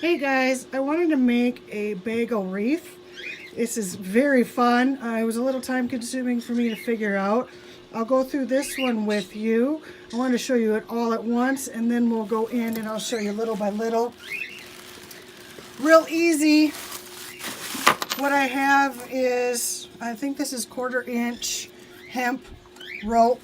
Hey guys, I wanted to make a bagel wreath. This is very fun. It was a little time consuming for me to figure out. I'll go through this one with you. I wanted to show you it all at once and then we'll go in and I'll show you little by little. Real easy. What I have is, I think this is 1/4 inch hemp rope.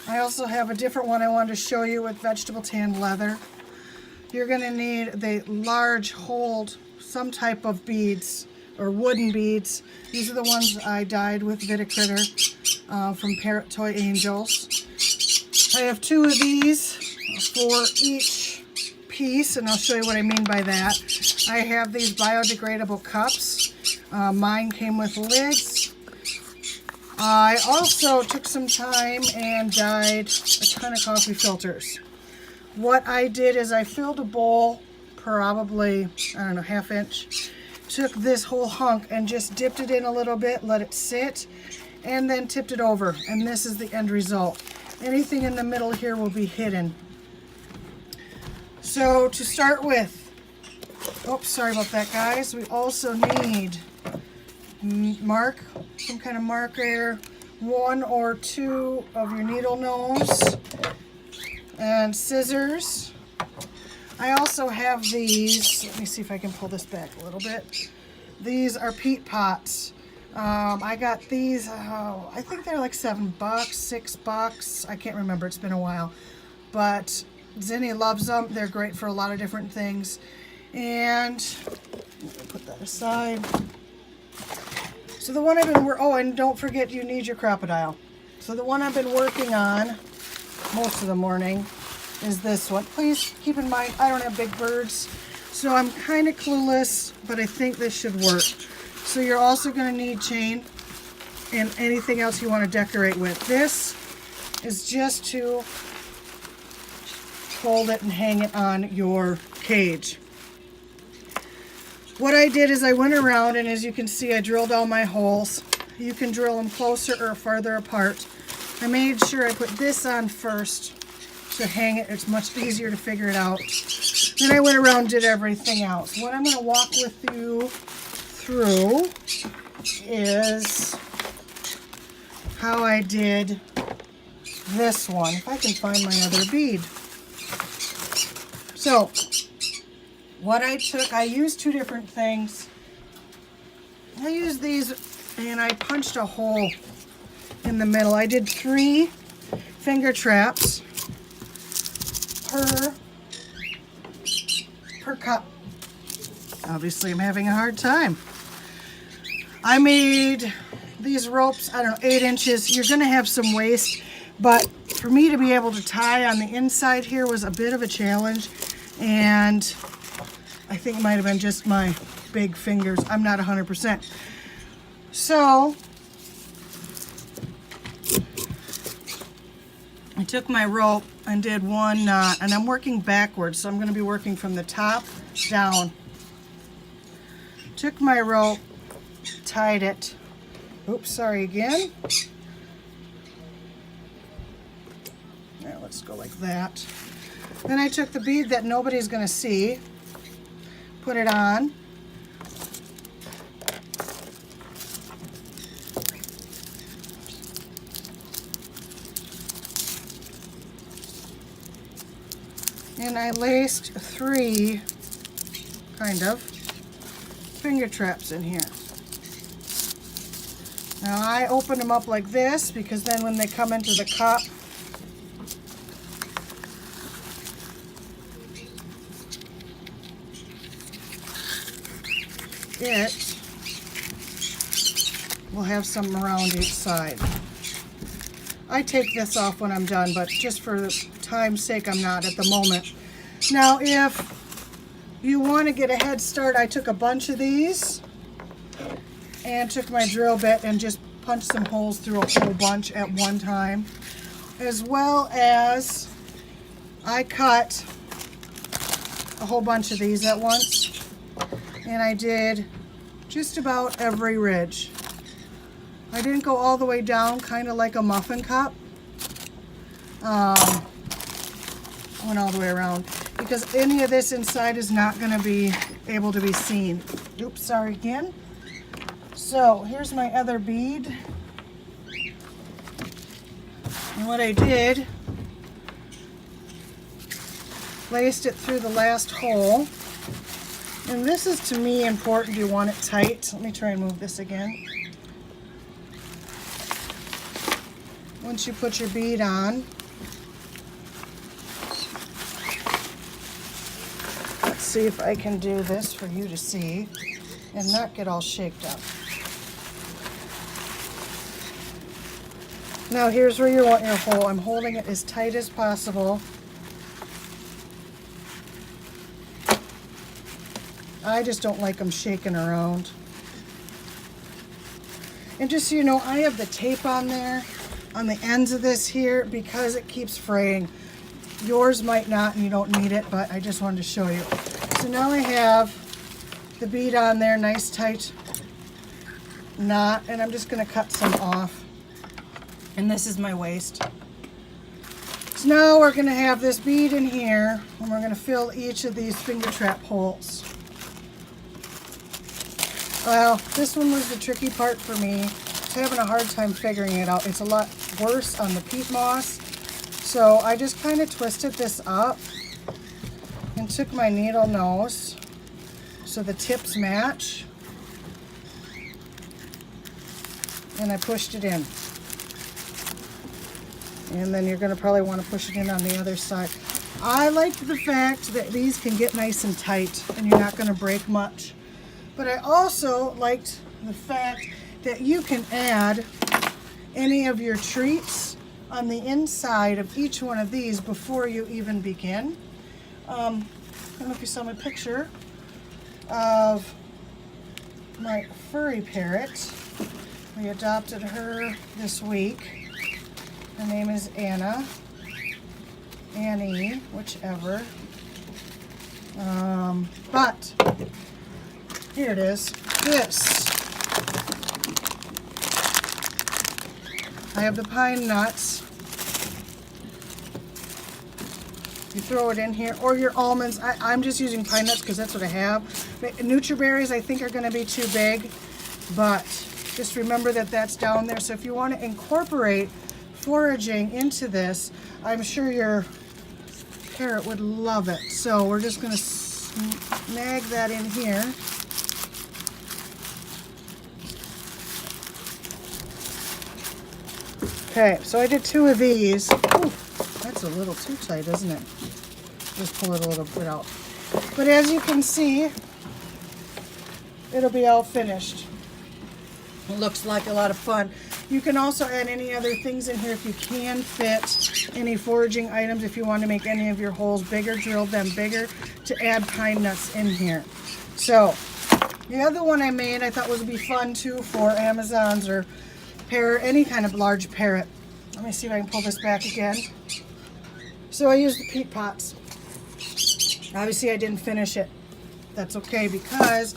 I also have a different one I wanted to show you with vegetable tanned leather. You're going to need the large hold, some type of beads or wooden beads. These are the ones I dyed with Viticritter from Parrot Toy Angels. I have 2 of these for each piece, and I'll show you what I mean by that. I have these biodegradable cups. Mine came with lids. I also took some time and dyed a ton of coffee filters. What I did is I filled a bowl, probably, I don't know, 1/2 inch, took this whole hunk and just dipped it in a little bit, let it sit, and then tipped it over, and this is the end result. Anything in the middle here will be hidden. So to start with, oops, sorry about that guys, we also need some kind of marker, 1 or 2 of your needle nose, and scissors. I also have these, let me see if I can pull this back a little bit. These are peat pots. I got these, I think they're like $7, $6. I can't remember, it's been a while. But Zinni loves them. They're great for a lot of different things. And put that aside. So the one I've been, and don't forget you need your crocodile. So the one I've been working on most of the morning is this one. Please keep in mind I don't have big birds, so I'm kind of clueless, but I think this should work. So you're also going to need chain and anything else you want to decorate with. This is just to hold it and hang it on your cage. What I did is I went around, and as you can see I drilled all my holes. You can drill them closer or farther apart. I made sure I put this on first to hang it. It's much easier to figure it out. Then I went around and did everything else. What I'm going to walk with you through is how I did this one. If I can find my other bead. So, what I took, I used 2 different things. I used these and I punched a hole in the middle. I did 3 finger traps per cup. Obviously I'm having a hard time. I made these ropes, I don't know, 8 inches. You're gonna have some waste, but for me to be able to tie on the inside here was a bit of a challenge, and I think it might have been just my big fingers. I'm not 100%. So I took my rope and did 1 knot, and I'm working backwards, so I'm going to be working from the top down. Took my rope, tied it. Oops, sorry again. Now let's go like that. Then I took the bead that nobody's going to see, put it on. And I laced 3 kind of finger traps in here. Now I open them up like this because then when they come into the cup, it will have some around each side. I take this off when I'm done, but just for time's sake I'm not at the moment. Now if you want to get a head start, I took a bunch of these and took my drill bit and just punched some holes through a whole bunch at one time, as well as I cut a whole bunch of these at once, and I did just about every ridge. I didn't go all the way down, kind of like a muffin cup. Went all the way around. because any of this inside is not going to be able to be seen. Oops, sorry again. So here's my other bead. And what I did, placed it through the last hole. And this is, to me, important. You want it tight. Let me try and move this again. Once you put your bead on, let's see if I can do this for you to see and not get all shaked up. Now here's where you want your hole. I'm holding it as tight as possible. I just don't like them shaking around. And just so you know, I have the tape on there, on the ends of this here, because it keeps fraying. Yours might not and you don't need it, but I just wanted to show you. So now I have the bead on there, nice tight knot, and I'm just going to cut some off. And this is my waist. So now we're going to have this bead in here, and we're going to fill each of these finger trap holes. Well, this one was the tricky part for me. I was having a hard time figuring it out. It's a lot worse on the peat moss. So I just kind of twisted this up and took my needle nose so the tips match. And I pushed it in. And then you're going to probably want to push it in on the other side. I like the fact that these can get nice and tight and you're not going to break much. But I also liked the fact that you can add any of your treats on the inside of each one of these before you even begin. I don't know if you saw my picture of my furry parrot. We adopted her this week. Her name is Anna, Annie, whichever. But here it is. This. I have the pine nuts. You throw it in here, or your almonds. I'm just using pine nuts because that's what I have. Nutriberries I think are going to be too big, but just remember that that's down there. So if you want to incorporate foraging into this, I'm sure your parrot would love it. So we're just going to snag that in here. Okay, so I did 2 of these. Ooh, that's a little too tight, isn't it? Just pull it a little bit out. But as you can see, it'll be all finished. It looks like a lot of fun. You can also add any other things in here if you can fit any foraging items. If you want to make any of your holes bigger, drill them bigger to add pine nuts in here. So the other one I made I thought would be fun too for Amazons or parrot, any kind of large parrot. Let me see if I can pull this back again. So I used the peat pots. Obviously I didn't finish it. That's okay because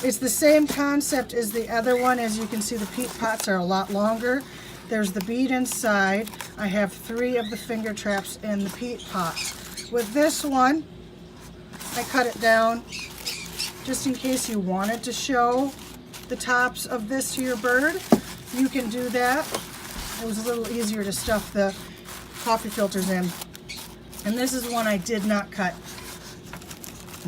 it's the same concept as the other one. As you can see, the peat pots are a lot longer. There's the bead inside. I have 3 of the finger traps in the peat pot. With this one, I cut it down just in case you wanted to show the tops of this to your bird. You can do that. It was a little easier to stuff the coffee filters in. And this is one I did not cut.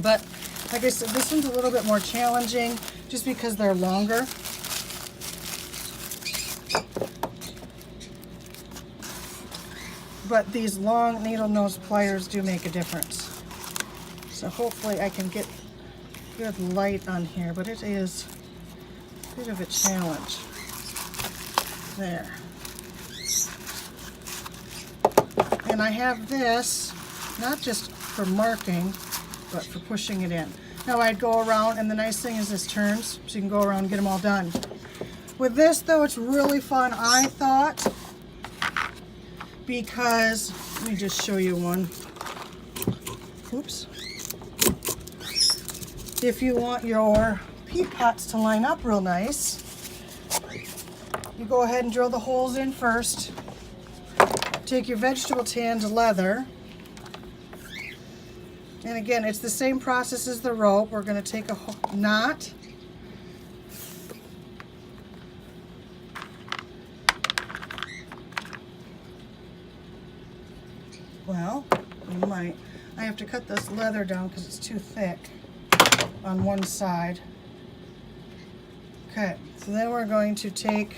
But like I said, this one's a little bit more challenging just because they're longer. But these long needle nose pliers do make a difference. So hopefully I can get good light on here, but it is a bit of a challenge. There. And I have this, not just for marking, but for pushing it in. Now I'd go around, and the nice thing is this turns, so you can go around and get them all done. With this though, it's really fun, I thought, because, let me just show you one. Oops. If you want your peat pots to line up real nice, you go ahead and drill the holes in first. Take your vegetable tanned leather And again, it's the same process as the rope. We're going to take a knot. Well, you might. I have to cut this leather down because it's too thick on one side. Okay, so then we're going to take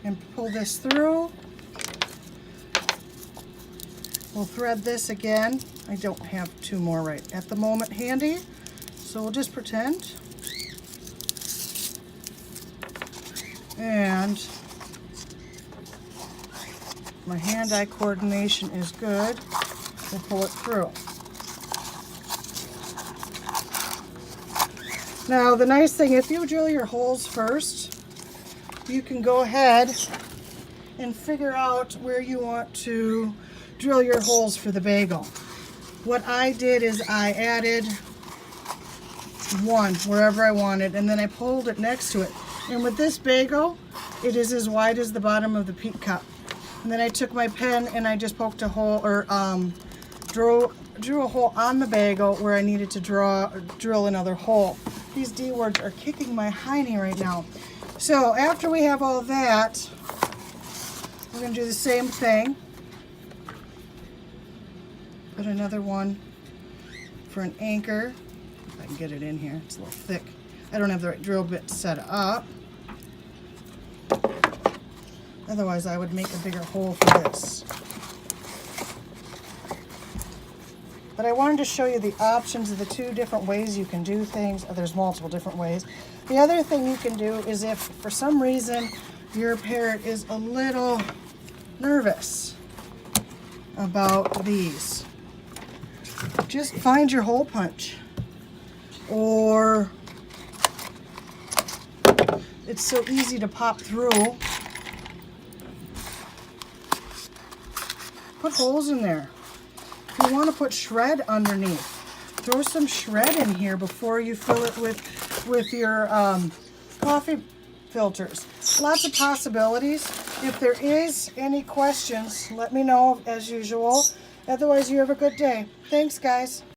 and pull this through. We'll thread this again. I don't have two more right at the moment handy, so we'll just pretend. And my hand-eye coordination is good. We'll pull it through. Now, the nice thing, if you drill your holes first, you can go ahead and figure out where you want to drill your holes for the bagel. What I did is I added one wherever I wanted, and then I pulled it next to it. And with this bagel, it is as wide as the bottom of the peat cup. And then I took my pen and I just poked a hole, or drew a hole on the bagel where I needed to drill another hole. These D words are kicking my hiney right now. So after we have all that, we're going to do the same thing. Put another one for an anchor. If I can get it in here, it's a little thick. I don't have the right drill bit set up. Otherwise, I would make a bigger hole for this. But I wanted to show you the options of the two different ways you can do things. There's multiple different ways. The other thing you can do is if for some reason your parrot is a little nervous about these, just find your hole punch. Or it's so easy to pop through. Put holes in there. If you want to put shred underneath, throw some shred in here before you fill it with your coffee filters. Lots of possibilities. If there is any questions, let me know as usual. Otherwise, you have a good day. Thanks, guys.